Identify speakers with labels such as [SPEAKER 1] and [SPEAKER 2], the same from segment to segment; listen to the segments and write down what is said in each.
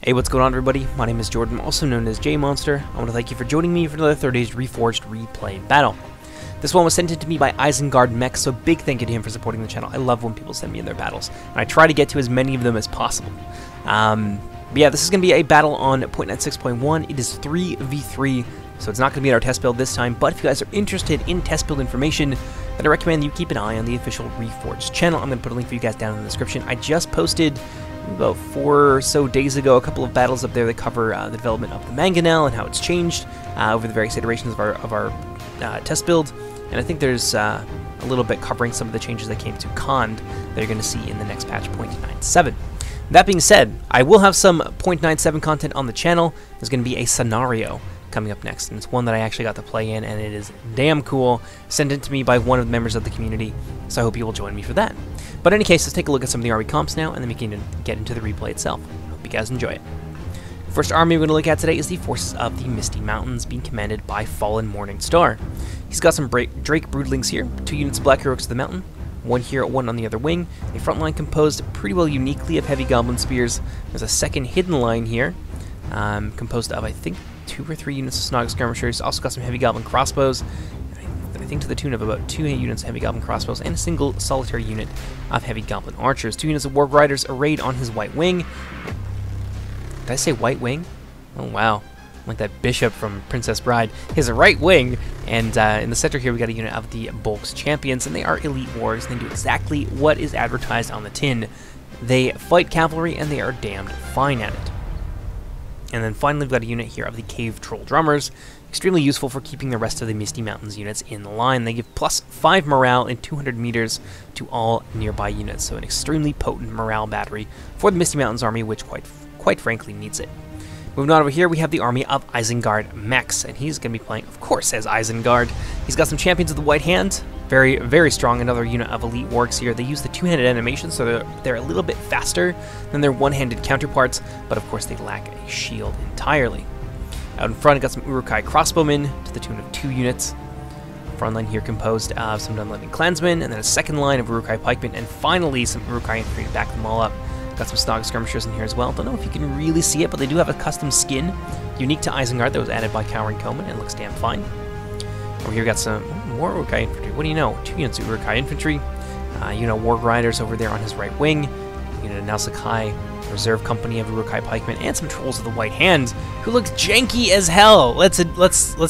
[SPEAKER 1] Hey, what's going on, everybody? My name is Jordan, also known as J-Monster. I want to thank you for joining me for another 30 Age Reforged replay battle. This one was sent in to me by Isengard Mech, so big thank you to him for supporting the channel. I love when people send me in their battles, and I try to get to as many of them as possible. But yeah, this is going to be a battle on 0.96.1. It is 3v3, so it's not going to be in our test build this time, but if you guys are interested in test build information, then I recommend you keep an eye on the official Reforged channel. I'm going to put a link for you guys down in the description. I just posted about 4 or so days ago a couple of battles up there that cover the development of the Mangonel and how it's changed over the various iterations of our test build, and I think there's a little bit covering some of the changes that came to Khand that you're going to see in the next patch, 0.97. That being said, I will have some 0.97 content on the channel. There's going to be a scenario coming up next, and it's one that I actually got to play in, and it is damn cool. Sent it to me by one of the members of the community, so I hope you will join me for that. But in any case, let's take a look at some of the army comps now, and then we can get into the replay itself. Hope you guys enjoy it. The first army we're going to look at today is the forces of the Misty Mountains, being commanded by Fallen Morning Star. He's got some Drake Broodlings here, 2 units of Black Heroics of the Mountain, 1 here, 1 on the other wing, a front line composed pretty well uniquely of Heavy Goblin Spears. There's a second hidden line here, composed of, I think, 2 or 3 units of Snog Skirmishers. Also got some Heavy Goblin Crossbows, I think to the tune of about 2 units of Heavy Goblin Crossbows, and a single solitary unit of Heavy Goblin Archers. 2 units of Warg Riders arrayed on his right wing. Did I say white wing? Oh wow, like that bishop from Princess Bride. His right wing, and in the center here we got a unit of the Bulk's Champions, and they are elite wargs, and they do exactly what is advertised on the tin. They fight cavalry, and they are damned fine at it. And then finally we've got a unit here of the Cave Troll Drummers, extremely useful for keeping the rest of the Misty Mountains units in line. They give plus 5 morale in 200 meters to all nearby units, so an extremely potent morale battery for the Misty Mountains army, which quite frankly needs it. Moving on over here, we have the army of Isengard Mechs, and he's going to be playing, of course, as Isengard. He's got some Champions of the White Hand, very, very strong. Another unit of elite wargs here. They use the 2-handed animation, so they're a little bit faster than their 1-handed counterparts, but of course they lack a shield entirely. Out in front, I got some Uruk-hai crossbowmen to the tune of 2 units. Front line here composed of some Dunlending clansmen, and then a second line of Uruk-hai pikemen, and finally some Uruk-hai infantry to back them all up. Got some Snog Skirmishers in here as well. Don't know if you can really see it, but they do have a custom skin unique to Isengard that was added by Cowering Coman, and it looks damn fine. Over here we got some more Uruk-hai infantry. What do you know? 2 units of Uruk-hai infantry. Warg Riders over there on his right wing. Unit of Nausicaa Reserve Company of Uruk-hai pikemen, and some Trolls of the White Hand, who look janky as hell. Let's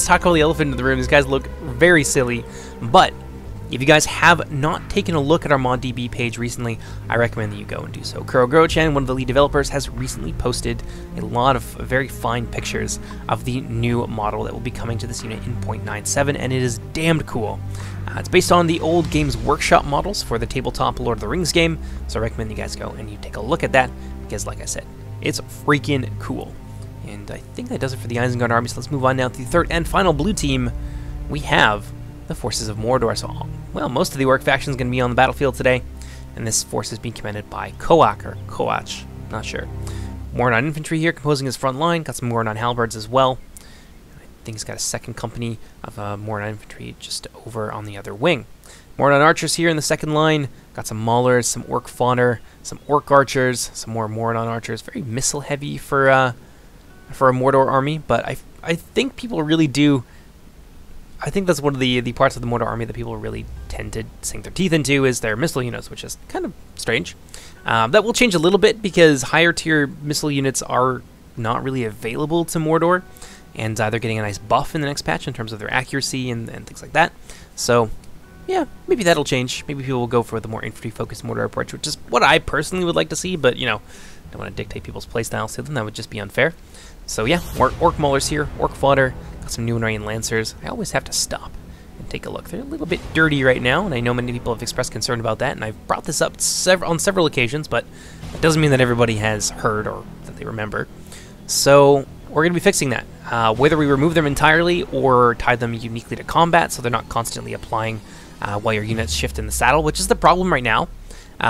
[SPEAKER 1] talk about the elephant in the room. These guys look very silly, but if you guys have not taken a look at our ModDB page recently, I recommend that you go and do so. Kuroguro-chan, one of the lead developers, has recently posted a lot of very fine pictures of the new model that will be coming to this unit in 0.97, and it is damned cool. It's based on the old Games Workshop models for the tabletop Lord of the Rings game, so I recommend you guys go and you take a look at that, because like I said, it's freaking cool. And I think that does it for the Isengard army, so let's move on now to the third and final blue team. We have the forces of Mordor. So, well, most of the Orc faction is going to be on the battlefield today, and this force is being commanded by Koach, or Koach, not sure. Moradon infantry here composing his front line, got some Moradon halberds as well. I think he's got a second company of Moradon infantry just over on the other wing. Moradon archers here in the second line, got some maulers, some orc fodder, some orc archers, some more Moradon archers. Very missile heavy for a Mordor army, but I think people really do. I think that's one of the parts of the Mordor army that people really tend to sink their teeth into, is their missile units, which is kind of strange. That will change a little bit because higher tier missile units are not really available to Mordor, and they're getting a nice buff in the next patch in terms of their accuracy and things like that. So yeah, maybe that'll change. Maybe people will go for the more infantry-focused Mordor approach, which is what I personally would like to see, but, don't want to dictate people's playstyles to them. That would just be unfair. So yeah, Orc Maulers here, Orc Fodder, got some Numenorian Lancers. I always have to stop and take a look. They're a little bit dirty right now, and I know many people have expressed concern about that, and I've brought this up on several occasions, but it doesn't mean that everybody has heard or that they remember. So we're going to be fixing that. Whether we remove them entirely or tie them uniquely to combat so they're not constantly applying while your units shift in the saddle, which is the problem right now.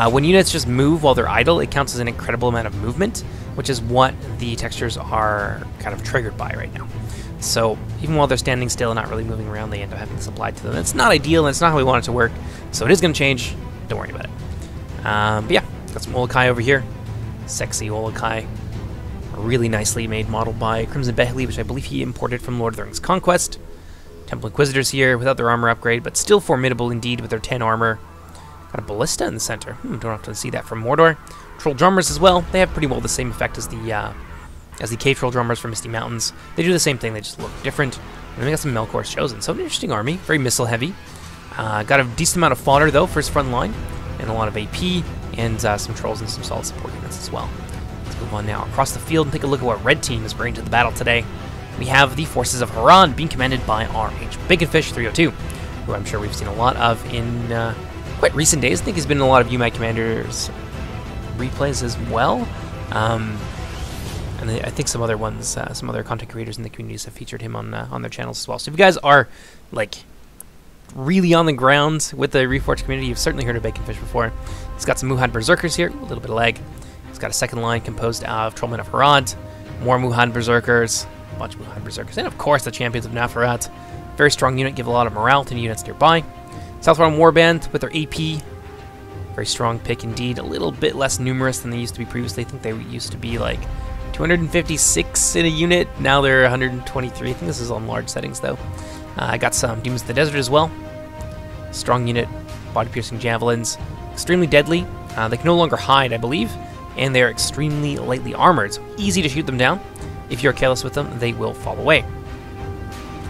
[SPEAKER 1] When units just move while they're idle, it counts as an incredible amount of movement, which is what the textures are kind of triggered by right now. So even while they're standing still and not really moving around, they end up having this applied to them. It's not ideal, and it's not how we want it to work, so it is going to change. Don't worry about it. But yeah, got some Uruk-hai over here. Sexy Uruk-hai. Really nicely made model by Crimson Behli, which I believe he imported from Lord of the Rings Conquest. Temple Inquisitors here without their armor upgrade, but still formidable indeed with their 10 armor. Got a ballista in the center. Don't often see that from Mordor. Troll drummers as well. They have pretty well the same effect as the cave troll drummers from Misty Mountains. They do the same thing, they just look different. And then we got some Melkor's Chosen. So an interesting army, very missile heavy. Got a decent amount of fodder though for his front line, and a lot of AP, and some trolls and some solid support units as well. Let's move on now across the field and take a look at what red team is bringing to the battle today. We have the forces of Harad being commanded by our Baconfish 302, who I'm sure we've seen a lot of in quite recent days. I think he's been in a lot of UMAC Commanders replays as well. And I think some other ones, some other content creators in the communities have featured him on their channels as well. So if you guys are like really on the ground with the Reforged community, you've certainly heard of Baconfish before. He's got some Muhad Berserkers here, a little bit of lag. He's got a second line composed of Trollmen of Harad, more Muhad Berserkers, a bunch of Muhad Berserkers, and of course the Champions of Nafarat. Very strong unit, give a lot of morale to units nearby. Southbound Warband with their AP, very strong pick indeed. A little bit less numerous than they used to be previously. I think they used to be like 256 in a unit. Now they're 123. I think this is on large settings though. I got some Demons of the Desert as well. Strong unit, body-piercing javelins, extremely deadly. They can no longer hide, I believe, and they're extremely lightly armored, so easy to shoot them down. If you're careless with them, they will fall away.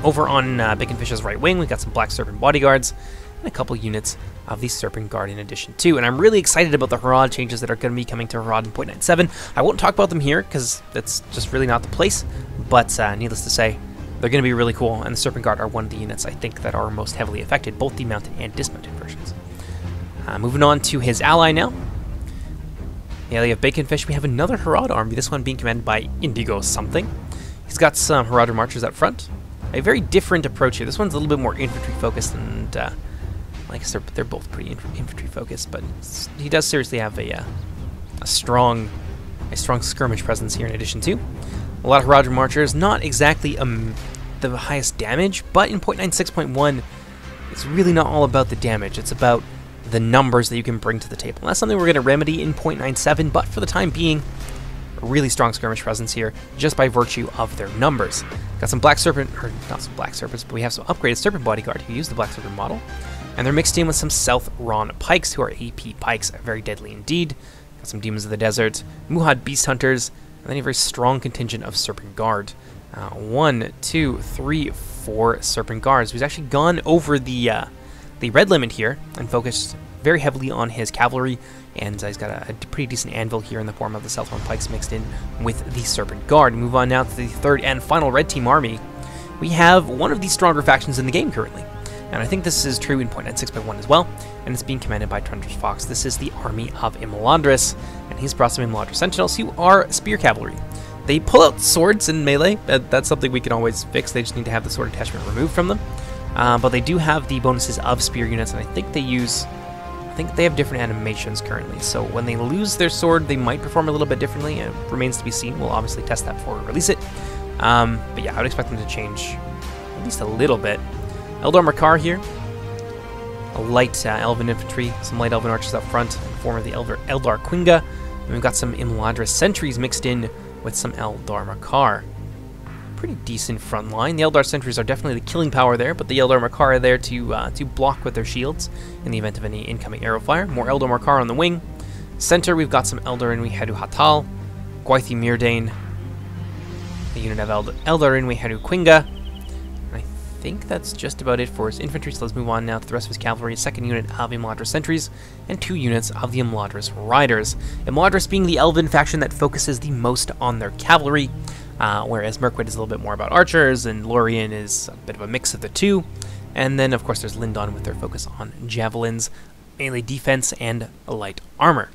[SPEAKER 1] Over on Baconfish's right wing, we've got some Black Serpent bodyguards and a couple units of the Serpent Guard in addition too. And I'm really excited about the Harad changes that are going to be coming to Harad in 0.97. I won't talk about them here because that's just really not the place, but needless to say, they're going to be really cool, and the Serpent Guard are one of the units I think that are most heavily affected, both the mounted and dismounted versions. Moving on to his ally now. The ally of Baconfish, we have another Harad army, this one being commanded by Indigo something. He's got some Haradrim archers up front. A very different approach here. This one's a little bit more infantry focused, and I guess they're both pretty infantry focused, but he does seriously have a strong skirmish presence here in addition to. A lot of Haradrim archers, not exactly the highest damage, but in 0.96.1, it's really not all about the damage. It's about the numbers that you can bring to the table. And that's something we're going to remedy in 0.97, but for the time being, a really strong skirmish presence here, just by virtue of their numbers. Got some Black Serpent, or not some Black Serpents, but we have some upgraded Serpent Bodyguard who use the Black Serpent model, and they're mixed in with some South Ron Pikes, who are AP Pikes, very deadly indeed. Got some Demons of the Desert, Muhad Beast Hunters, and then a very strong contingent of Serpent Guard. 1, 2, 3, 4 Serpent Guards. He's actually gone over the red limit here and focused very heavily on his cavalry, and he's got a pretty decent anvil here in the form of the Southbound Pikes mixed in with the Serpent Guard. Move on now to the third and final red team army. We have one of the stronger factions in the game currently, and I think this is true in 0.96.1 as well, and it's being commanded by Trunder's Fox. This is the army of Imladris, and he's brought some Imladris Sentinels who are spear cavalry. They pull out swords in melee. That's something we can always fix. They just need to have the sword attachment removed from them. But they do have the bonuses of spear units, and I think they have different animations currently. So when they lose their sword, they might perform a little bit differently. It remains to be seen. We'll obviously test that before we release it. But yeah, I would expect them to change at least a little bit. Eldar Makar here. A light Elven infantry, some light Elven archers up front in the form of the Eldar Quinga. And we've got some Imladris sentries mixed in with some Eldar Makar. Pretty decent front line. The Eldar sentries are definitely the killing power there, but the Eldar Makar are there to block with their shields in the event of any incoming arrow fire. More Eldar Makar on the wing. Center, we've got some Eldar Inwi Hedu Hatal, Gwythi Myrdain, a unit of Eldar Inwi Hedu Quinga. I think that's just about it for his infantry, so let's move on now to the rest of his cavalry. A second unit of Imladris sentries, and 2 units of the Imladris riders. Imladris being the Elven faction that focuses the most on their cavalry, whereas Mirkwood is a little bit more about archers, and Lorien is a bit of a mix of the two. And then, of course, there's Lindon with their focus on javelins, melee defense, and light armor.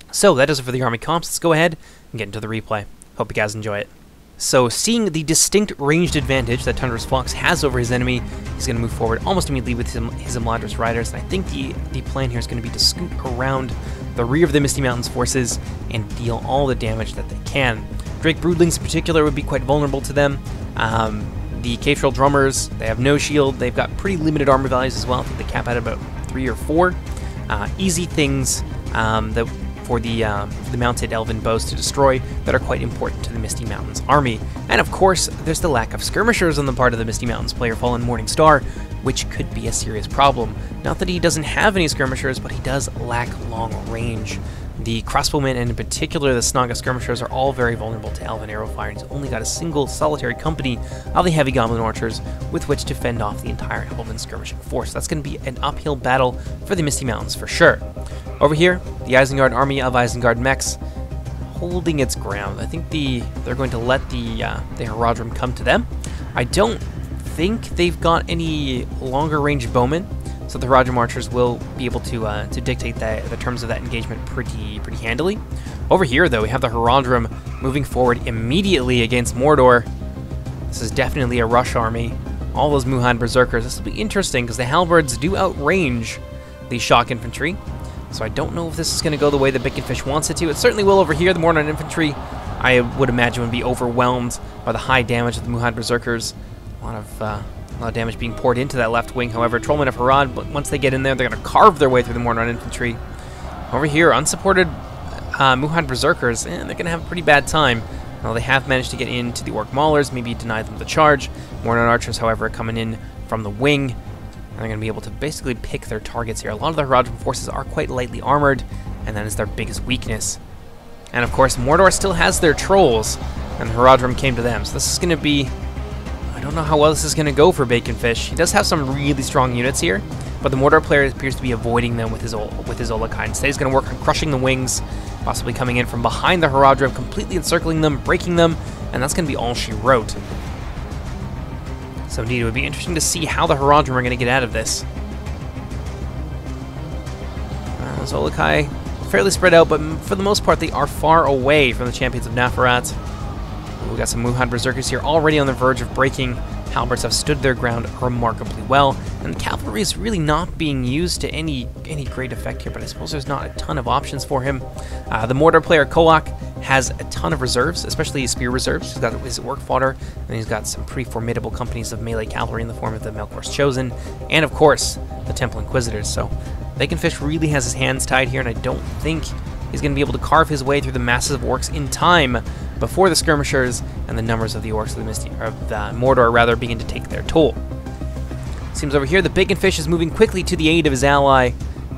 [SPEAKER 1] So, that does it for the army comps. Let's go ahead and get into the replay. Hope you guys enjoy it. So, seeing the distinct ranged advantage that Thunderous Fox has over his enemy, he's going to move forward almost immediately with his Imladris riders, and I think the plan here is going to be to scoot around the rear of the Misty Mountains forces and deal all the damage that they can. Drake Broodlings in particular would be quite vulnerable to them. The Cave Troll Drummers, they have no shield, they've got pretty limited armor values as well. I think they cap out about 3 or 4. Easy things that for the mounted elven bows to destroy that are quite important to the Misty Mountains army. And of course, there's the lack of skirmishers on the part of the Misty Mountains player Fallen Morning Star, which could be a serious problem. Not that he doesn't have any skirmishers, but he does lack long range. The crossbowmen, and in particular the Snaga skirmishers, are all very vulnerable to elven arrow fire, and he's only got a single solitary company of the heavy goblin archers with which to fend off the entire elven skirmishing force. That's going to be an uphill battle for the Misty Mountains for sure. Over here, the Isengard army of Isengard mechs holding its ground. I think they're going to let the Haradrim come to them. I don't think they've got any longer range bowmen, so the Haradrim archers will be able to dictate the terms of that engagement pretty handily. Over here, though, we have the Haradrim moving forward immediately against Mordor. This is definitely a rush army. All those Muhan berserkers. This will be interesting because the halberds do outrange the shock infantry. So I don't know if this is going to go the way that Bacon Fish wants it to. It certainly will over here. The Mordor infantry, I would imagine, would be overwhelmed by the high damage of the Muhan berserkers. A lot of damage being poured into that left wing. However, Trollmen of Harad, but once they get in there, they're going to carve their way through the Mordor infantry. Over here, unsupported Muhan berserkers, and they're going to have a pretty bad time. Well, they have managed to get into the Orc Maulers, maybe deny them the charge. Mordor archers, however, are coming in from the wing. And they're going to be able to basically pick their targets here. A lot of the Haradrim forces are quite lightly armored, and that is their biggest weakness. And of course, Mordor still has their trolls, and Haradrim came to them. So this is going to be... I don't know how well this is going to go for Bacon Fish. He does have some really strong units here, but the Mordor player appears to be avoiding them with his Olakine. Instead, he's going to work on crushing the wings, possibly coming in from behind the Haradrim, completely encircling them, breaking them, and that's going to be all she wrote. So indeed, it would be interesting to see how the Haradrim are going to get out of this. Those Olokai fairly spread out, but for the most part, they are far away from the champions of Nafarat. We've got some Muhan berserkers here already on the verge of breaking. Halberds have stood their ground remarkably well, and the cavalry is really not being used to any great effect here, but I suppose there's not a ton of options for him. The Mordor player Koak has a ton of reserves, especially his spear reserves. He's got his orc fodder, and he's got some pretty formidable companies of melee cavalry in the form of the Melkor's Chosen, and of course, the Temple Inquisitors. So Bacon Fish really has his hands tied here, and I don't think he's going to be able to carve his way through the masses of orcs in time before the skirmishers and the numbers of the orcs of the Misty, or the Mordor rather, begin to take their toll. Seems over here the Bacon Fish is moving quickly to the aid of his ally,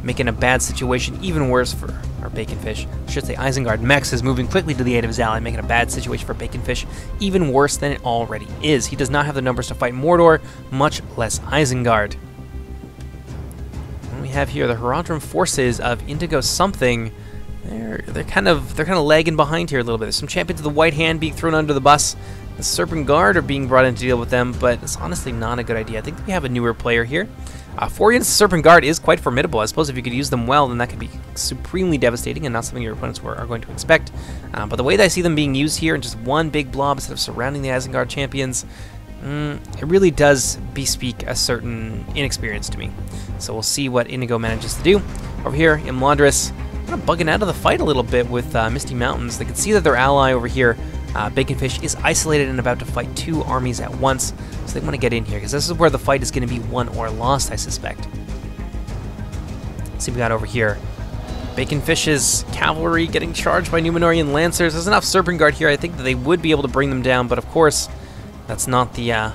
[SPEAKER 1] making a bad situation even worse for our Bacon Fish. I should say Isengard Mex is moving quickly to the aid of his ally, making a bad situation for Bacon Fish even worse than it already is. He does not have the numbers to fight Mordor, much less Isengard. And we have here the Haradrim forces of Indigo something. They're kind of lagging behind here a little bit. There's some champions of the White Hand being thrown under the bus. The Serpent Guard are being brought in to deal with them, but it's honestly not a good idea. I think we have a newer player here. 4 against the Serpent Guard is quite formidable. I suppose if you could use them well, then that could be supremely devastating and not something your opponents are going to expect. But the way that I see them being used here in just one big blob instead of surrounding the Isengard champions, it really does bespeak a certain inexperience to me. So we'll see what Indigo manages to do. Over here, Imladris kind of bugging out of the fight a little bit with Misty Mountains. They can see that their ally over here, Bacon Fish, is isolated and about to fight 2 armies at once. So they want to get in here, because this is where the fight is going to be won or lost, I suspect. Let's see what we got over here. Bacon Fish's cavalry getting charged by Númenórean Lancers. There's enough Serpent Guard here, I think, that they would be able to bring them down, but of course, that's not the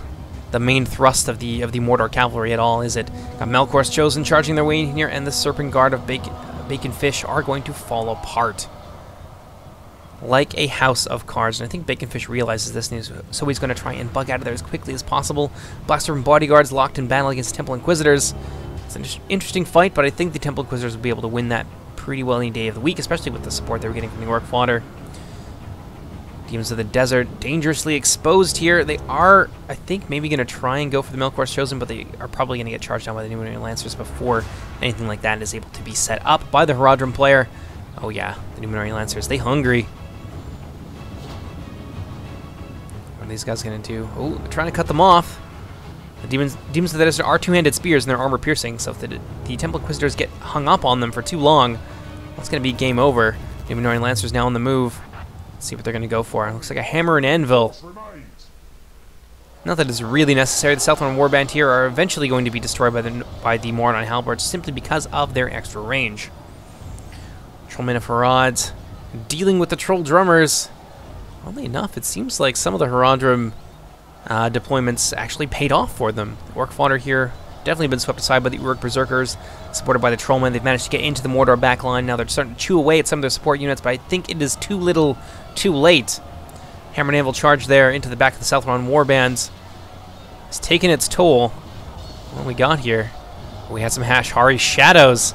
[SPEAKER 1] main thrust of the Mordor cavalry at all, is it? Got Melkor's Chosen charging their way in here, and the Serpent Guard of Bacon Fish are going to fall apart like a house of cards, and I think Bacon Fish realizes this news, so he's going to try and bug out of there as quickly as possible. Blackstorm bodyguards locked in battle against Temple Inquisitors. It's an interesting fight, but I think the Temple Inquisitors will be able to win that pretty well any day of the week, especially with the support they were getting from the Orc fodder. Demons of the Desert dangerously exposed here. They are, I think, maybe going to try and go for the Melkor's Chosen, but they are probably going to get charged down by the Númenórean Lancers before anything like that is able to be set up by the Haradrim player. Oh yeah, the Númenórean Lancers, they hungry. What are these guys going to do? Oh, they're trying to cut them off. The Demons of the Desert are two-handed spears and they're armor piercing, so if the Temple Inquisitors get hung up on them for too long, that's going to be game over. Númenórean Lancers now on the move. Let's see what they're going to go for. It looks like a hammer and anvil. Not that it's really necessary. The Southron Warband here are eventually going to be destroyed by the Mordor halberds simply because of their extra range. Trollmen of Harad dealing with the Troll Drummers. Oddly enough, it seems like some of the Haradrim deployments actually paid off for them. The Orc fodder here definitely been swept aside by the Uruk Berserkers, supported by the Trollmen. They've managed to get into the Mordor backline. Now they're starting to chew away at some of their support units, but I think it is too little, too late. Hammer and Anvil charge there into the back of the Southron warbands. It's taken its toll. What we got here? We had some Hashari Shadows.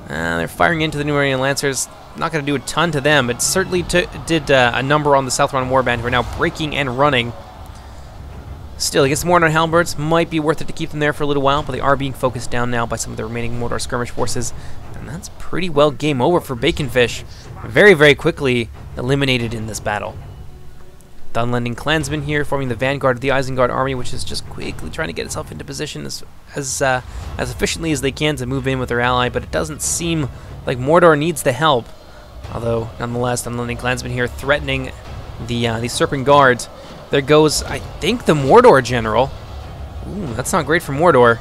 [SPEAKER 1] They're firing into the Numerian Lancers. Not going to do a ton to them, but certainly did a number on the Southron warband, who are now breaking and running. Still, against the Mordor Halberds, might be worth it to keep them there for a little while, but they are being focused down now by some of the remaining Mordor skirmish forces, and that's pretty well game over for Baconfish. Very, very quickly eliminated in this battle. The Unlending Clansmen here forming the vanguard of the Isengard army, which is just quickly trying to get itself into position as efficiently as they can to move in with their ally, but it doesn't seem like Mordor needs the help. Although, nonetheless, the Unlending Clansmen here threatening the Serpent Guard. There goes, I think, the Mordor general. Ooh, that's not great for Mordor.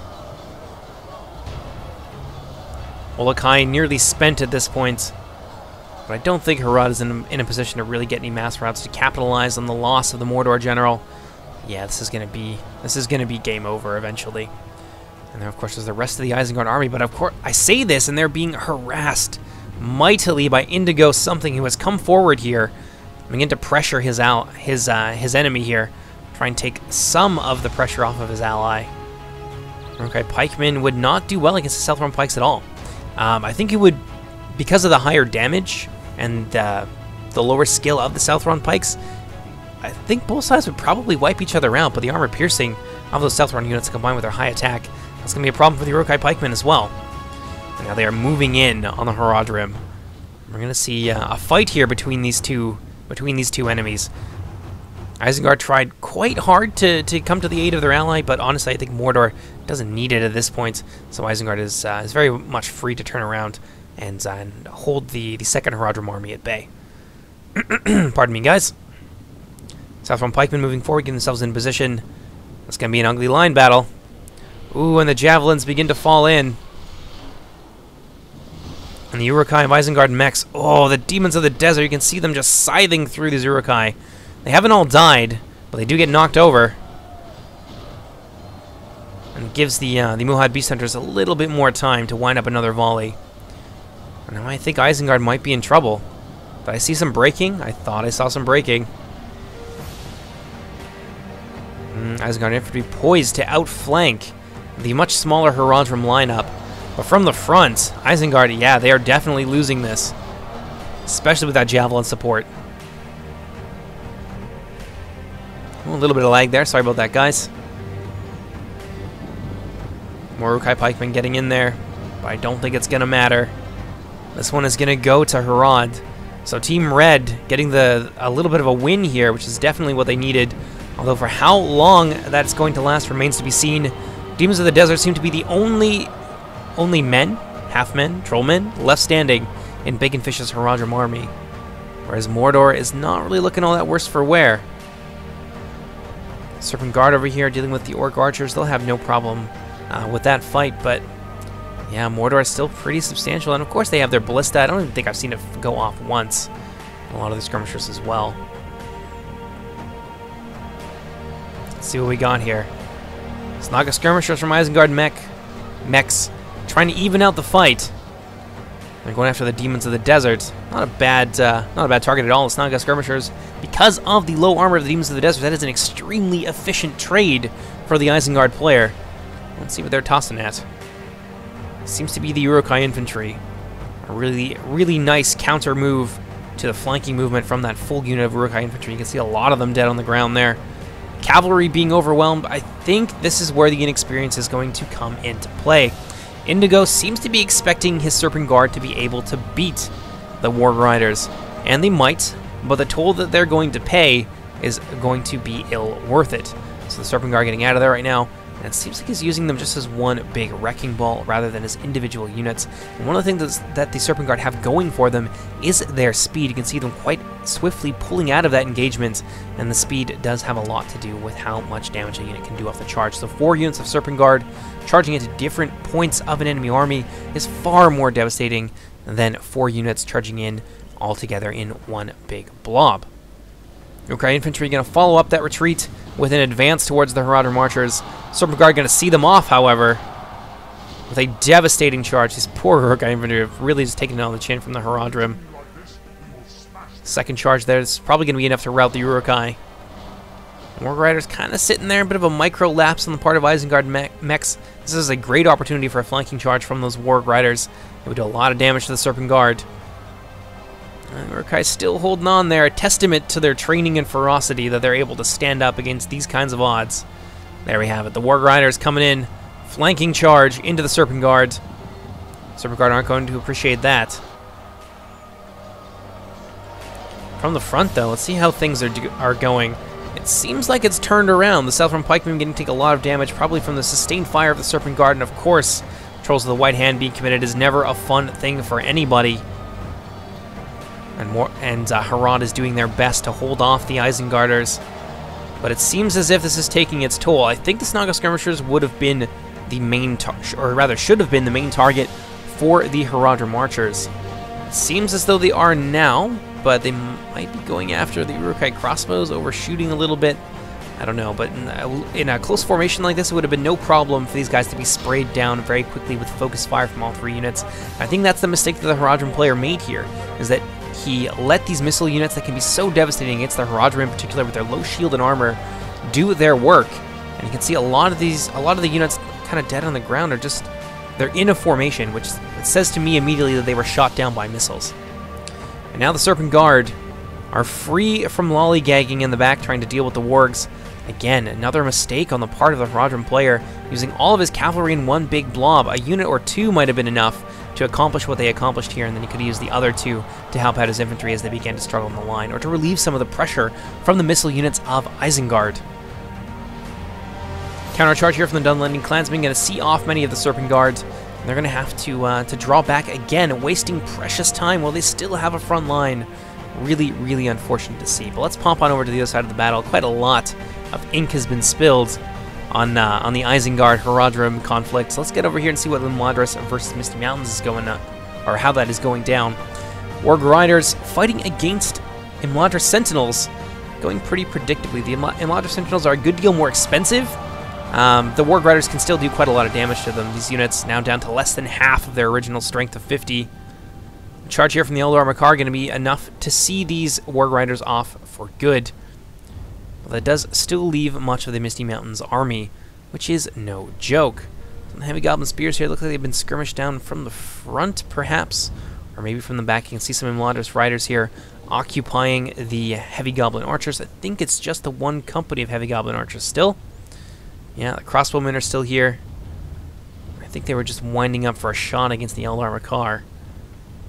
[SPEAKER 1] Olokai nearly spent at this point. But I don't think Harad is in a position to really get any mass routes to capitalize on the loss of the Mordor general. Yeah, this is gonna be game over eventually. And then of course there's the rest of the Isengard army, but of course I say this and they're being harassed mightily by Indigo something, who has come forward here, begin to pressure his enemy here, try and take some of the pressure off of his ally. Okay, pikemen would not do well against the Southron pikes at all. I think it would, because of the higher damage and the lower skill of the Southron pikes, I think both sides would probably wipe each other out, but the armor piercing of those Southron units combined with their high attack, that's going to be a problem for the Urukai pikemen as well. And now they are moving in on the Haradrim. We're going to see a fight here between these two enemies. Isengard tried quite hard to come to the aid of their ally, but honestly I think Mordor doesn't need it at this point, so Isengard is very much free to turn around and hold the second Haradrim army at bay. Pardon me, guys. Southron pikemen moving forward, getting themselves in position. It's going to be an ugly line battle. Ooh, and the javelins begin to fall in. And the Urukai of Isengard mechs. Oh, the demons of the desert. You can see them just scything through these Urukai. They haven't all died, but they do get knocked over. And it gives the Muhad Beast Hunters a little bit more time to wind up another volley. And now I think Isengard might be in trouble. Did I see some breaking? I thought I saw some breaking. Isengard infantry poised to outflank the much smaller Haradrim lineup. But from the front, Isengard, yeah, they are definitely losing this. Especially with that javelin support. Oh, a little bit of lag there. Sorry about that, guys. More Urukai pikemen getting in there. But I don't think it's going to matter. This one is going to go to Harad. So Team Red getting a little bit of a win here, which is definitely what they needed. Although for how long that's going to last remains to be seen. Demons of the Desert seem to be the only men, half-men, trollmen, left standing in Baconfish's Haradrim army. Whereas Mordor is not really looking all that worse for wear. Serpent Guard over here dealing with the Orc Archers. They'll have no problem with that fight, but yeah, Mordor is still pretty substantial. And of course they have their Ballista. I don't even think I've seen it go off once. A lot of the skirmishers as well. Let's see what we got here. Snaga skirmishers from Isengard mechs trying to even out the fight. They're going after the demons of the desert. Not a bad target at all. The Snaga skirmishers, because of the low armor of the demons of the desert, that is an extremely efficient trade for the Isengard player. Let's see what they're tossing at. Seems to be the Urukai infantry. A really nice counter move to the flanking movement from that full unit of Urukai infantry. You can see a lot of them dead on the ground there. Cavalry being overwhelmed. I think this is where the inexperience is going to come into play. Indigo seems to be expecting his Serpent Guard to be able to beat the War Riders, and they might, but the toll that they're going to pay is going to be ill worth it. So the Serpent Guard getting out of there right now, and it seems like he's using them just as one big wrecking ball rather than as individual units. And one of the things that the Serpent Guard have going for them is their speed. You can see them quite swiftly pulling out of that engagement, and the speed does have a lot to do with how much damage a unit can do off the charge. So 4 units of Serpent Guard charging into different points of an enemy army is far more devastating than 4 units charging in all together in one big blob. Uruk-hai infantry going to follow up that retreat with an advance towards the Haradrim archers. Serpent Guard going to see them off, however, with a devastating charge. These poor Uruk-hai infantry have really just taken it on the chin from the Haradrim. Second charge there is probably going to be enough to rout the Uruk-hai. Warg Riders kind of sitting there, a bit of a micro lapse on the part of Isengard mechs. This is a great opportunity for a flanking charge from those Warg Riders. It would do a lot of damage to the Serpent Guard. Uruk-hai still holding on there, a testament to their training and ferocity that they're able to stand up against these kinds of odds. There we have it. The Warg Riders coming in, flanking charge into the Serpent Guard. Serpent Guard aren't going to appreciate that. From the front, though, let's see how things are going. It seems like it's turned around. The Southron Pikemen getting to take a lot of damage, probably from the sustained fire of the Serpent Guard, and of course, Trolls of the White Hand being committed is never a fun thing for anybody. And Harad is doing their best to hold off the Isengarders, but it seems as if this is taking its toll. I think the Snaga Skirmishers would have been the main, or rather should have been the main target for the Haradrim archers. It seems as though they are now, but they might be going after the Uruk-hai crossbows, overshooting a little bit. I don't know, but in a close formation like this, it would have been no problem for these guys to be sprayed down very quickly with focus fire from all 3 units. I think that's the mistake that the Haradrim player made here, is that he let these missile units that can be so devastating against the Haradrim in particular with their low shield and armor do their work. And you can see a lot of the units kind of dead on the ground are just, they're in a formation, which it says to me immediately that they were shot down by missiles. And now the Serpent Guard are free from lollygagging in the back trying to deal with the wargs. Again, another mistake on the part of the Haradrim player, using all of his cavalry in one big blob. A unit or 2 might have been enough to accomplish what they accomplished here, and then he could have used the other 2 to help out his infantry as they began to struggle on the line, or to relieve some of the pressure from the missile units of Isengard. Countercharge here from the Dunlending Clansmen, going to see off many of the Serpent Guards. And they're going to have to draw back again, wasting precious time while they still have a front line. Really, really unfortunate to see. But let's pop on over to the other side of the battle. Quite a lot of ink has been spilled on the Isengard Haradrim conflict. So let's get over here and see what Imladris versus Misty Mountains is going on, or how that is going down. Warg Riders fighting against Imladris Sentinels, going pretty predictably. The Imladris Sentinels are a good deal more expensive. The Warg Riders can still do quite a lot of damage to them. These units now down to less than half of their original strength of 50. Charge here from the Eldar Makar going to be enough to see these Warg Riders off for good. But that does still leave much of the Misty Mountains army, which is no joke. Some heavy goblin spears here look like they've been skirmished down from the front, perhaps, or maybe from the back. You can see some Imladris riders here occupying the heavy goblin archers. I think it's just the one company of heavy goblin archers still. Yeah, the crossbowmen are still here. I think they were just winding up for a shot against the Eldar Makar.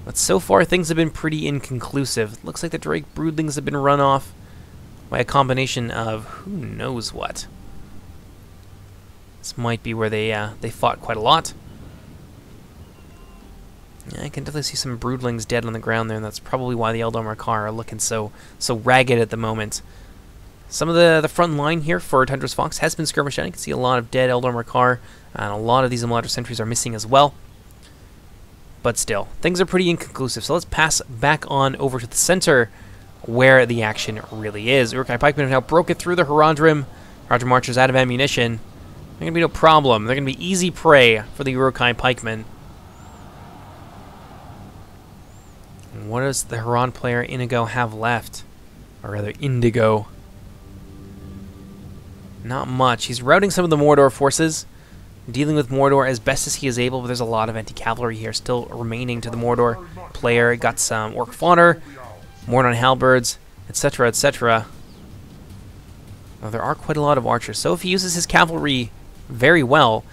[SPEAKER 1] But so far, things have been pretty inconclusive. Looks like the Drake Broodlings have been run off by a combination of who knows what. This might be where they fought quite a lot. Yeah, I can definitely see some Broodlings dead on the ground there, and that's probably why the Eldar Makar are looking so ragged at the moment. Some of the front line here for Tundra's Fox has been skirmished out. You can see a lot of dead Eldar Makar, and a lot of these Imladris sentries are missing as well. But still, things are pretty inconclusive. So let's pass back on over to the center, where the action really is. Uruk-hai Pikemen have now broken through the Haradrim. Haradrim archers out of ammunition. They're going to be no problem. They're going to be easy prey for the Uruk-hai Pikemen. And what does the Harad player Inigo have left? Or rather, Indigo. Not much. He's routing some of the Mordor forces, dealing with Mordor as best as he is able, but there's a lot of anti-cavalry here still remaining to the Mordor player. Got some Orc Fodder, Mordor Halberds, etc., etc. Well, there are quite a lot of archers, so if he uses his cavalry very well,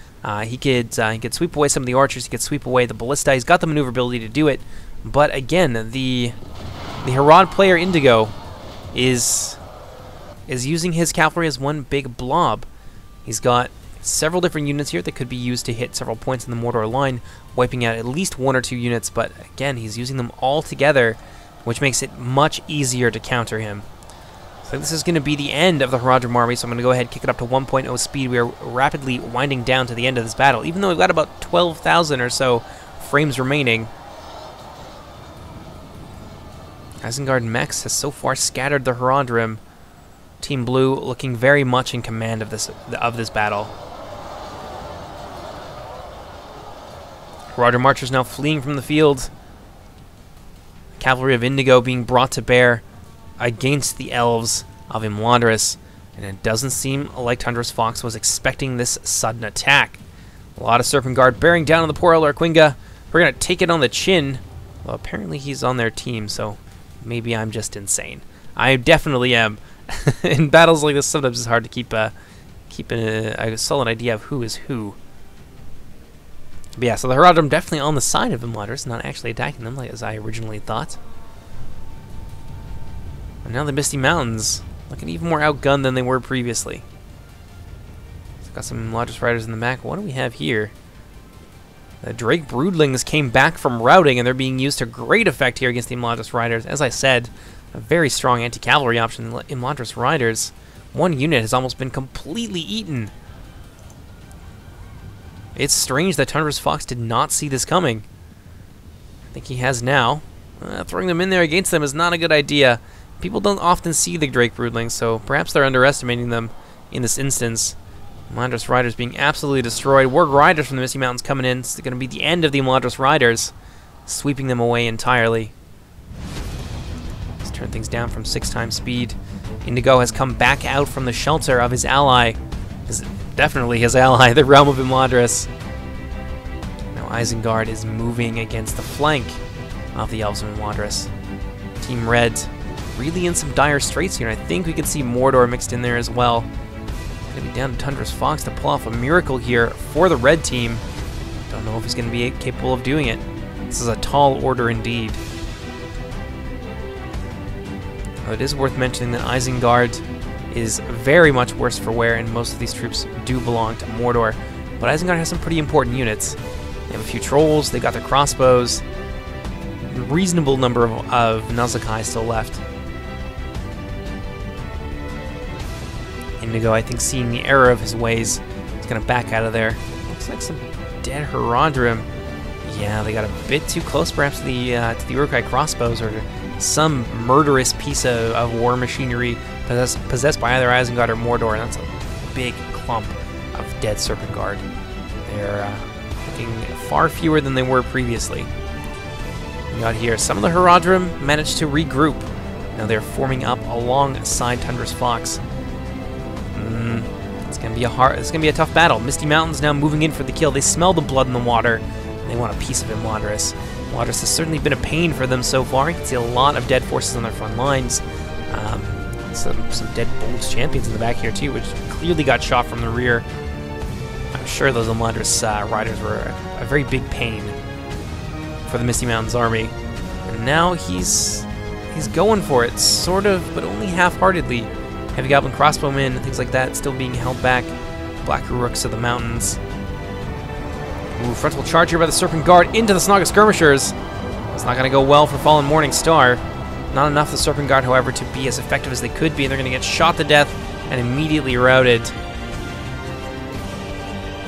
[SPEAKER 1] he could sweep away some of the archers, he could sweep away the ballista. He's got the maneuverability to do it, but again, the Harad player Indigo is using his cavalry as one big blob. He's got several different units here that could be used to hit several points in the Mordor line, wiping out at least 1 or 2 units, but again, he's using them all together which makes it much easier to counter him. So this is going to be the end of the Haradrim army, so I'm going to go ahead and kick it up to 1.0 speed. We are rapidly winding down to the end of this battle, even though we've got about 12,000 or so frames remaining. Isengard Mechs has so far scattered the Haradrim. Team Blue looking very much in command of this battle. Haradrim archers now fleeing from the field. Cavalry of Indigo being brought to bear against the elves of Imladris, and it doesn't seem like Tundra's Fox was expecting this sudden attack. A lot of Serpent Guard bearing down on the poor Eldarquinga. We're going to take it on the chin. Well, apparently he's on their team, so maybe I'm just insane. I definitely am. In battles like this, sometimes it's hard to keep a solid idea of who is who. But yeah, so the Haradrim definitely on the side of Imladris, not actually attacking them as I originally thought. And now the Misty Mountains looking even more outgunned than they were previously. So got some Imladris riders in the back. What do we have here? The Drake Broodlings came back from routing, and they're being used to great effect here against the Imladris riders. As I said, a very strong anti-cavalry option in Imladris riders. One unit has almost been completely eaten. It's strange that Tundra's Fox did not see this coming. I think he has now. Throwing them in there against them is not a good idea. People don't often see the Drake Broodlings, so perhaps they're underestimating them in this instance. Imladris Riders being absolutely destroyed. Warg Riders from the Misty Mountains coming in. It's going to be the end of the Imladris Riders, sweeping them away entirely. Let's turn things down from 6 times speed. Indigo has come back out from the shelter of his ally. Definitely his ally, the Realm of Imladris. Now Isengard is moving against the flank of the Elves of Imladris. Team Red really in some dire straits here, and I think we can see Mordor mixed in there as well. It's going to be down to Tundra's Fox to pull off a miracle here for the red team. Don't know if he's going to be capable of doing it. This is a tall order indeed. It is worth mentioning that Isengard is very much worse for wear, and most of these troops do belong to Mordor. But Isengard has some pretty important units. They have a few trolls, they got their crossbows, a reasonable number of Nazakai still left. Indigo, I think, seeing the error of his ways, is going to back out of there. Looks like some dead Haradrim. Yeah, they got a bit too close, perhaps, to the Uruk-hai crossbows, or some murderous piece of war machinery possessed by either Isengard or Mordor, and that's a big clump of dead Serpent Guard. They're looking far fewer than they were previously. We got here, some of the Haradrim managed to regroup. Now they're forming up alongside Tundra's Fox. It's gonna be a tough battle. Misty Mountains now moving in for the kill. They smell the blood in the water, and they want a piece of Imladris. Imladris has certainly been a pain for them so far. You can see a lot of dead forces on their front lines. Some dead Bolts champions in the back here too, which clearly got shot from the rear. I'm sure those Imladris riders were a very big pain for the Misty Mountains army. And now he's going for it, sort of, but only half-heartedly. Heavy Goblin crossbowmen and things like that still being held back. Black Uruks of the mountains. Ooh, frontal charge here by the Serpent Guard into the Snaga Skirmishers. It's not going to go well for Fallen Morning Star. Not enough the Serpent Guard, however, to be as effective as they could be, and they're going to get shot to death and immediately routed. I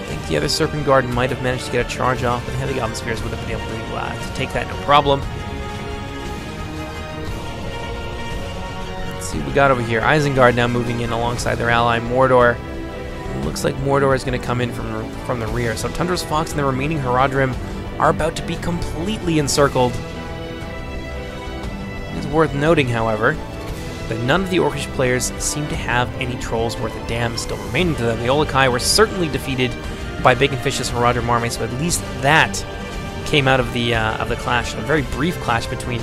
[SPEAKER 1] think the other Serpent Guard might have managed to get a charge off, but the Heavy Goblin Spears would have been able to take that no problem. Let's see what we got over here. Isengard now moving in alongside their ally Mordor. It looks like Mordor is going to come in from the rear. So Tundra's Fox and the remaining Haradrim are about to be completely encircled. It is worth noting, however, that none of the Orcish players seem to have any trolls worth a damn still remaining to them. The Olokai were certainly defeated by Bacon Fish's Haradrim army, so at least that came out of the clash. A very brief clash between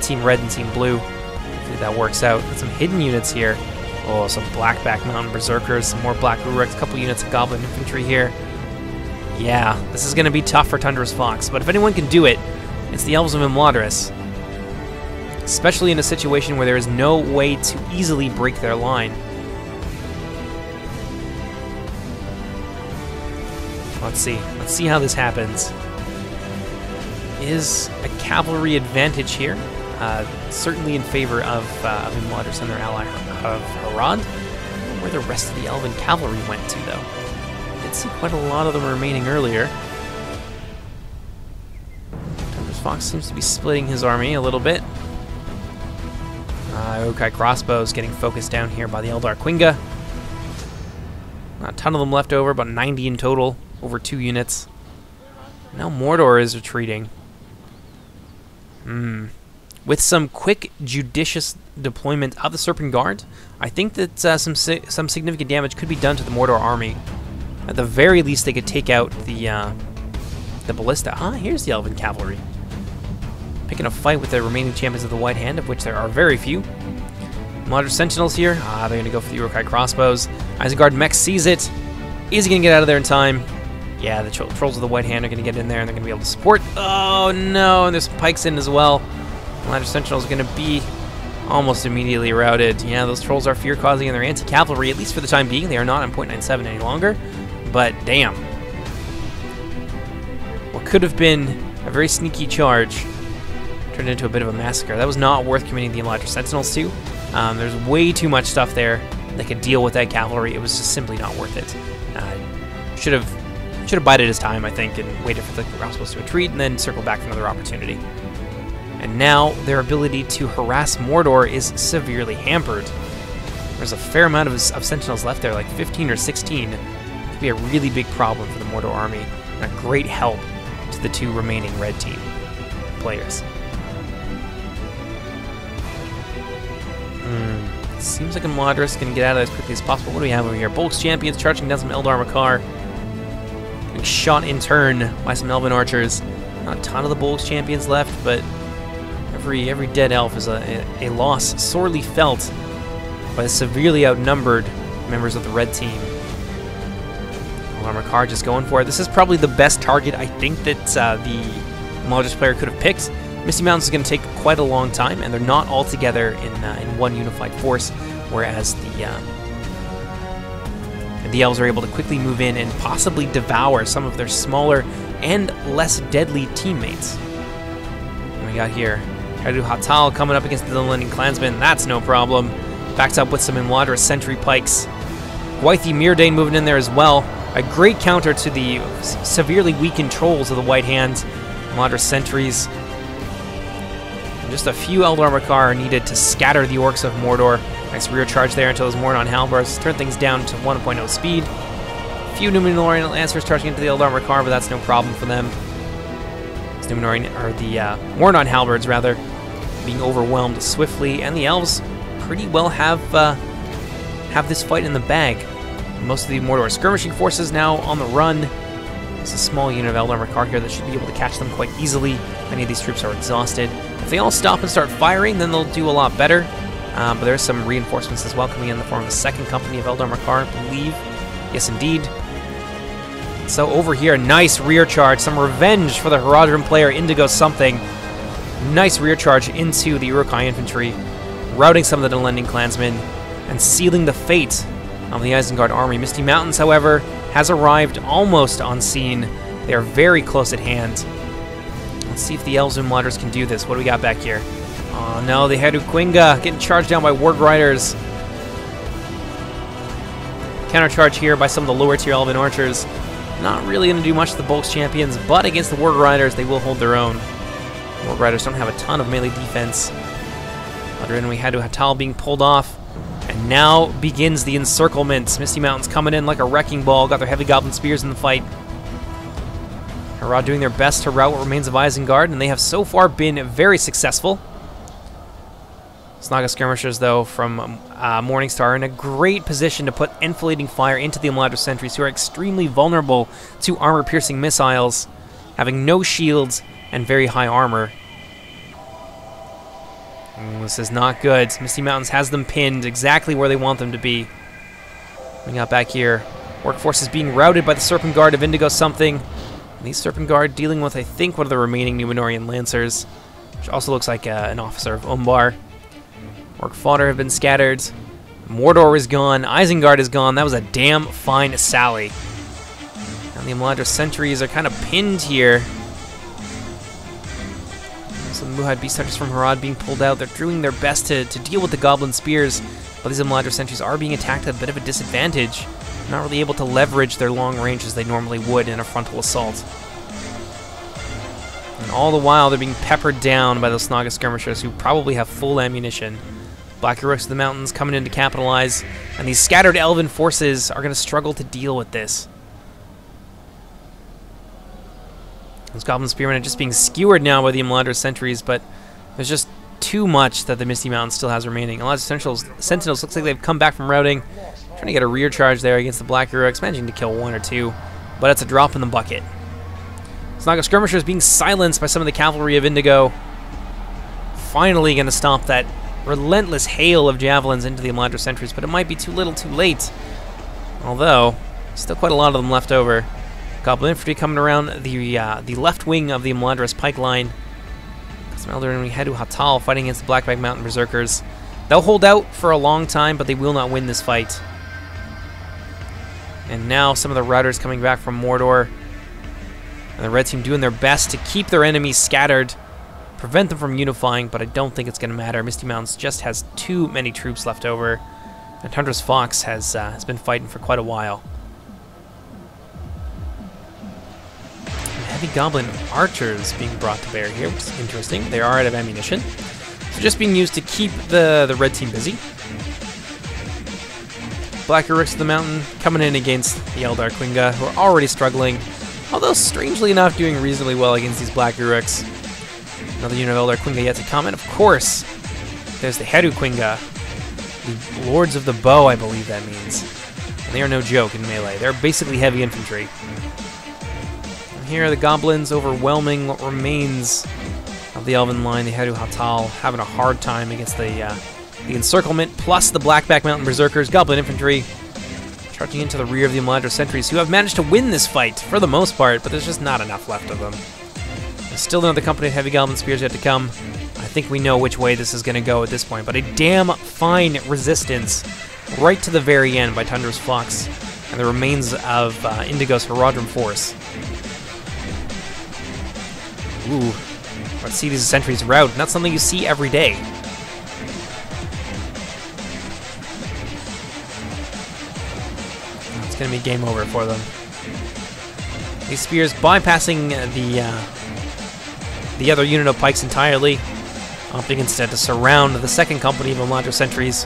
[SPEAKER 1] Team Red and Team Blue. Hopefully that works out. Got some hidden units here. Oh, some Blackback Mountain Berserkers, some more Black Uruks, a couple units of Goblin Infantry here. Yeah, this is going to be tough for Tundra's Fox, but if anyone can do it, it's the Elves of Imladris. Especially in a situation where there is no way to easily break their line. Let's see how this happens. Is a cavalry advantage here certainly in favor of Imladris and their ally of Harad. Where the rest of the Elven Cavalry went to, though. I did see quite a lot of them remaining earlier. Tempest Fox seems to be splitting his army a little bit. Urukai crossbows getting focused down here by the Eldar Quinga. Not a ton of them left over, about 90 in total, over 2 units. Now Mordor is retreating. With some quick, judicious deployment of the Serpent Guard, I think that some significant damage could be done to the Mordor army. At the very least, they could take out the ballista. Here's the Elven Cavalry. Picking a fight with the remaining champions of the White Hand, of which there are very few. Mordor Sentinels here. They're going to go for the Urukai crossbows. Isengard Mech sees it. Is he going to get out of there in time? Yeah, the Trolls of the White Hand are going to get in there, and they're going to be able to support. Oh, no, and there's pikes in as well. Mordor Sentinels are going to be almost immediately routed. Yeah, those Trolls are fear-causing, and they're anti-cavalry, at least for the time being. They are not on .97 any longer, but damn. What could have been a very sneaky charge turned into a bit of a massacre. That was not worth committing the Mordor Sentinels to. There's way too much stuff there that could deal with that cavalry. It was just simply not worth it. Should have bided his time, I think, and waited for the crossbows to retreat and then circle back for another opportunity. And now their ability to harass Mordor is severely hampered. There's a fair amount of sentinels left there, like 15 or 16. It could be a really big problem for the Mordor army, and a great help to the 2 remaining red team players. Seems like Imladris can get out of there as quickly as possible. What do we have over here? Bulk's champions charging down some Eldar Makar. Getting shot in turn by some Elven archers. Not a ton of the Bulk's champions left, but every dead elf is a loss sorely felt by the severely outnumbered members of the red team. Eldar Makar just going for it. This is probably the best target I think that the Imladris player could have picked. Misty Mountains is going to take quite a long time, and they're not all together in one unified force, whereas the elves are able to quickly move in and possibly devour some of their smaller and less deadly teammates. What we got here? Haradrim Hatal coming up against the Lindon clansmen. That's no problem. Backed up with some Imladris sentry pikes. Gwythi Myrdain moving in there as well. A great counter to the severely weakened Trolls of the White Hand. Imladris sentries. Just a few Eldar Makar are needed to scatter the orcs of Mordor. Nice rear charge there until those Mordor halberds turn things down to 1.0 speed. A few Numenorian Lancers charging into the Eldar Makar, but that's no problem for them. These Numenorian, or the Mordor halberds rather, being overwhelmed swiftly, and the elves pretty well have this fight in the bag. Most of the Mordor skirmishing forces now on the run. There's a small unit of Eldar Makar here that should be able to catch them quite easily. Many of these troops are exhausted. If they all stop and start firing, then they'll do a lot better. But there's some reinforcements as well coming in the form of a second company of Eldar Makar, I believe. Yes, indeed. So over here, nice rear charge. Some revenge for the Haradrim player, Indigo something. Nice rear charge into the Urukai infantry, routing some of the Lindon clansmen, and sealing the fate of the Isengard army. Misty Mountains, however, has arrived almost on scene. They are very close at hand. Let's see if the Elves and Imladris can do this. What do we got back here? Oh no, the Haradrim Quinga getting charged down by Warg Riders. Countercharge here by some of the lower tier Elven archers. Not really going to do much to the Bulk's champions, but against the Warg Riders, they will hold their own. Warg Riders don't have a ton of melee defense. Other end, we had Hatal being pulled off. And now begins the encirclement. Misty Mountains coming in like a wrecking ball. Got their heavy goblin spears in the fight. Harad doing their best to rout what remains of Isengard, and they have so far been very successful. Snaga skirmishers, though, from Morningstar are in a great position to put enfilading fire into the Imladris sentries, who are extremely vulnerable to armor-piercing missiles, having no shields and very high armor. This is not good. Misty Mountains has them pinned exactly where they want them to be. We got back here. Workforce is being routed by the Serpent Guard of Indigo something. And these Serpent Guard dealing with, I think, one of the remaining Numenorian Lancers, which also looks like an officer of Umbar. Orc fodder have been scattered. Mordor is gone. Isengard is gone. That was a damn fine sally. And the Imladris sentries are kind of pinned here. So Some Muhad Beast Hunters from Harad being pulled out. They're doing their best to deal with the Goblin Spears, but these Imladra sentries are being attacked at a bit of a disadvantage. Not really able to leverage their long range as they normally would in a frontal assault. And all the while, they're being peppered down by those Snaga skirmishers who probably have full ammunition. Black Heroics of the Mountains coming in to capitalize, and these scattered Elven forces are going to struggle to deal with this. Those Goblin Spearmen are just being skewered now by the Imladra sentries, but there's just too much that the Misty Mountains still has remaining. A lot of Sentinels looks like they've come back from routing, trying to get a rear charge there against the Black Heroics, managing to kill one or two, but it's a drop in the bucket. Snaga Skirmishers being silenced by some of the cavalry of Indigo. Finally going to stop that relentless hail of javelins into the Imladra sentries, but it might be too little too late. Although, still quite a lot of them left over. Goblin Infantry coming around the left wing of the Imladra's pike line. Some Elder Hedu Hatal fighting against the Blackback Mountain Berserkers. They'll hold out for a long time, but they will not win this fight. And now some of the Routers coming back from Mordor. And the Red Team doing their best to keep their enemies scattered, prevent them from unifying, but I don't think it's going to matter. Misty Mountains just has too many troops left over, and Tundra's Fox has been fighting for quite a while. Heavy Goblin Archers being brought to bear here, which is interesting. They are out of ammunition, so just being used to keep the Red Team busy. Black Heroics of the Mountain coming in against the Eldar Quinga, who are already struggling, although strangely enough doing reasonably well against these Black Heroics. Another unit of Eldar Quinga yet to come, and of course, there's the Heru Quinga, the Lords of the Bow, I believe that means. And they are no joke in melee. They're basically heavy infantry. And here are the Goblins overwhelming what remains of the Elven line. The Heru Hatal having a hard time against the Encirclement, plus the Blackback Mountain Berserkers, Goblin Infantry, charging into the rear of the Imladra sentries, who have managed to win this fight for the most part, but there's just not enough left of them. There's still another company of Heavy Goblin Spears yet to come. I think we know which way this is going to go at this point, but a damn fine resistance right to the very end by Tundra's Fox and the remains of Indigo's Haradrim force. Ooh, let's see these sentries rout. Not something you see every day. It's going to be game over for them. These spears bypassing the other unit of pikes entirely, opting instead to surround the second company of Imladra sentries,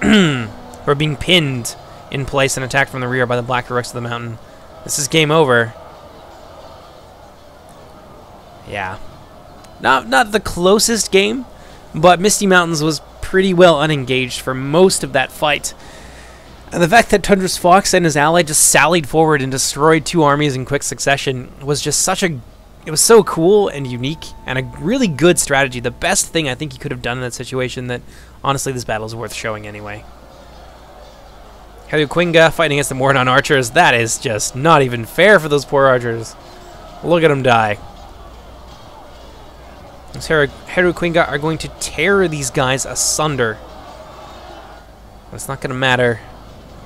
[SPEAKER 1] who are being pinned in place and attacked from the rear by the Black Heroics of the Mountain. This is game over. Yeah. Not the closest game, but Misty Mountains was pretty well unengaged for most of that fight. And the fact that Tundra's Fox and his ally just sallied forward and destroyed two armies in quick succession was just such a... It was so cool and unique, and a really good strategy. The best thing I think he could have done in that situation that, honestly, this battle is worth showing anyway. Heru Quinga fighting against the Mordor archers. That is just not even fair for those poor archers. Look at them die. Those Heru Quinga are going to tear these guys asunder. But it's not going to matter.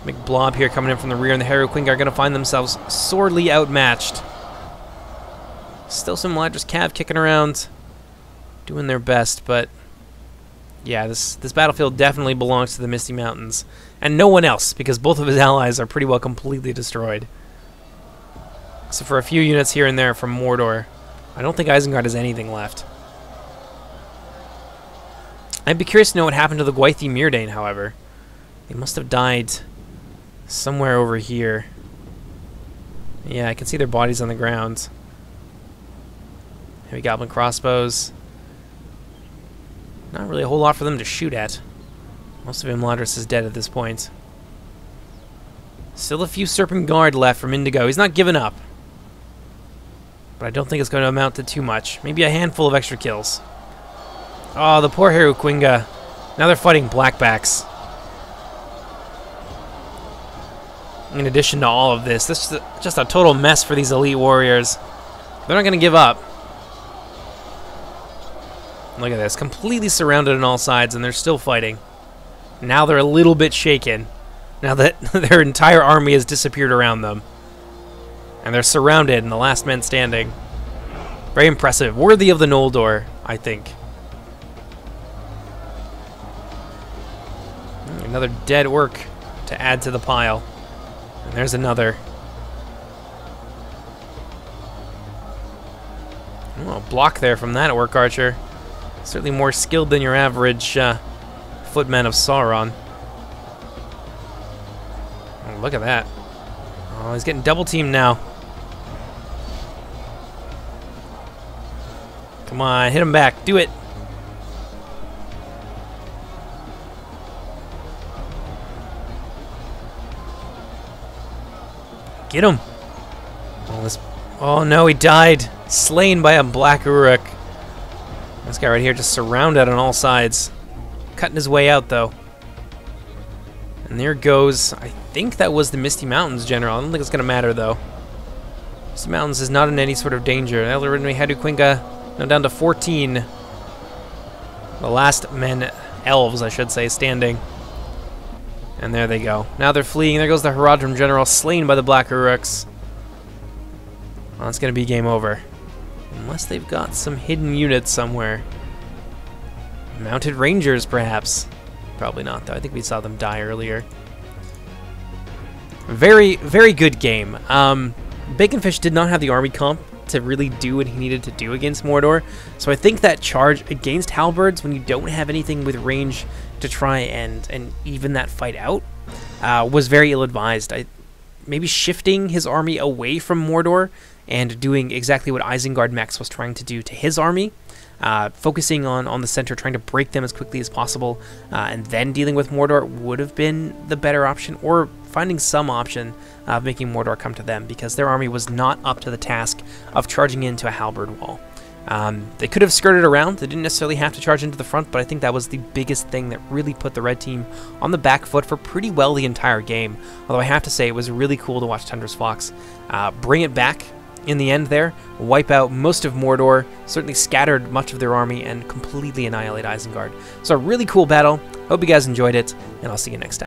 [SPEAKER 1] Big blob here coming in from the rear, and the Heru Quinga are going to find themselves sorely outmatched. Still some Imladra's Cav kicking around, doing their best, but yeah, this battlefield definitely belongs to the Misty Mountains, and no one else, because both of his allies are pretty well completely destroyed. So for a few units here and there from Mordor, I don't think Isengard has anything left. I'd be curious to know what happened to the Gwythi Myrdain, however. They must have died somewhere over here. Yeah, I can see their bodies on the ground. Heavy Goblin crossbows. Not really a whole lot for them to shoot at. Most of Imladris is dead at this point. Still a few Serpent Guard left from Indigo. He's not giving up. But I don't think it's going to amount to too much. Maybe a handful of extra kills. Oh, the poor Heru Quinga. Now they're fighting Blackbacks. In addition to all of this is just a total mess for these elite warriors. They're not going to give up. Look at this. Completely surrounded on all sides, and they're still fighting. Now they're a little bit shaken. Now that their entire army has disappeared around them. And they're surrounded and the last men standing. Very impressive. Worthy of the Noldor. I think. Another dead orc to add to the pile. And there's another. Oh, a block there from that orc archer. Certainly more skilled than your average footman of Sauron. Oh, look at that. Oh, he's getting double teamed now. Come on, hit him back. Do it. Get him. Oh no, he died. Slain by a black Uruk. This guy right here just surrounded on all sides. Cutting his way out, though. And there goes, I think that was the Misty Mountains general. I don't think it's going to matter, though. Misty Mountains is not in any sort of danger. Elrin Haduquinka now down to 14. The last men, elves, I should say, standing. And there they go. Now they're fleeing. There goes the Haradrim general, slain by the Black Uruks. Well, it's going to be game over. Unless they've got some hidden units somewhere. Mounted Rangers, perhaps. Probably not, though. I think we saw them die earlier. Very, very good game. Baconfish did not have the army comp to really do what he needed to do against Mordor. So I think that charge against halberds, when you don't have anything with range to try and even that fight out, was very ill-advised. Maybe shifting his army away from Mordor and doing exactly what Isengard Mex was trying to do to his army, focusing on the center, trying to break them as quickly as possible, and then dealing with Mordor would have been the better option, or finding some option of making Mordor come to them, because their army was not up to the task of charging into a halberd wall. They could have skirted around. They didn't necessarily have to charge into the front, but I think that was the biggest thing that really put the red team on the back foot for pretty well the entire game. Although I have to say, it was really cool to watch Tundra's Fox bring it back in the end there, wipe out most of Mordor, certainly scattered much of their army, and completely annihilate Isengard. So a really cool battle. Hope you guys enjoyed it, and I'll see you next time.